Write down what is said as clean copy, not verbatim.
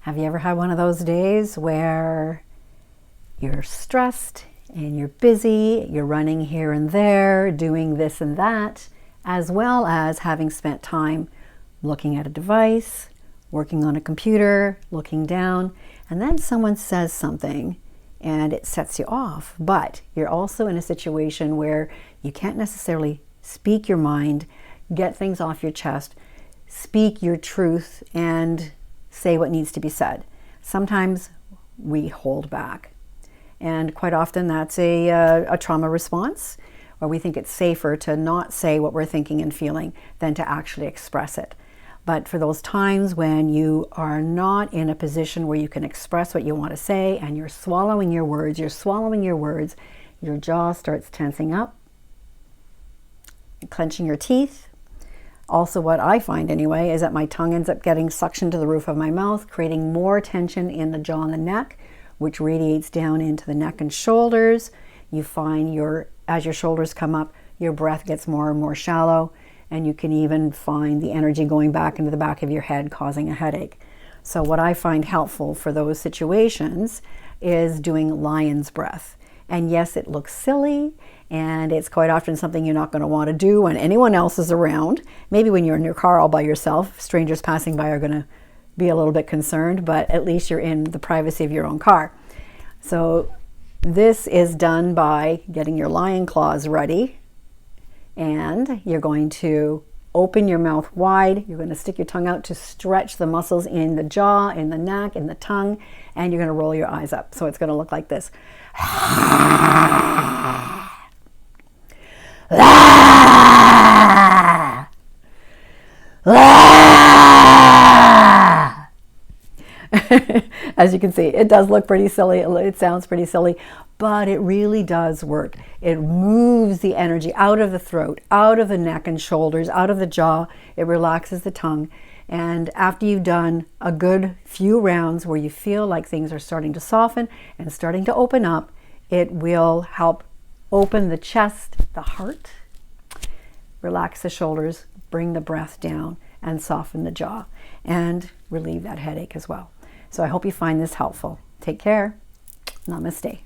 Have you ever had one of those days where you're stressed and you're busy, you're running here and there, doing this and that, as well as having spent time looking at a device, working on a computer, looking down, and then someone says something and it sets you off, but you're also in a situation where you can't necessarily speak your mind, get things off your chest, speak your truth, and say what needs to be said. Sometimes we hold back. And quite often that's a trauma response, where we think it's safer to not say what we're thinking and feeling than to actually express it. But for those times when you are not in a position where you can express what you want to say and you're swallowing your words, your jaw starts tensing up, clenching your teeth. Also, what I find anyway is that my tongue ends up getting suctioned to the roof of my mouth, creating more tension in the jaw and the neck, which radiates down into the neck and shoulders. You find as your shoulders come up, your breath gets more and more shallow, and you can even find the energy going back into the back of your head, causing a headache. So what I find helpful for those situations is doing lion's breath. And yes, it looks silly, and it's quite often something you're not going to want to do when anyone else is around. Maybe when you're in your car all by yourself, strangers passing by are going to be a little bit concerned, but at least you're in the privacy of your own car. So this is done by getting your lion claws ready, and you're going to open your mouth wide. You're going to stick your tongue out to stretch the muscles in the jaw, in the neck, in the tongue, and you're going to roll your eyes up. So it's going to look like this. As you can see, it does look pretty silly. It sounds pretty silly, but it really does work. It moves the energy out of the throat, out of the neck and shoulders, out of the jaw. It relaxes the tongue. And after you've done a good few rounds where you feel like things are starting to soften and starting to open up, it will help open the chest, the heart, relax the shoulders, bring the breath down, and soften the jaw, and relieve that headache as well. So I hope you find this helpful. Take care. Namaste.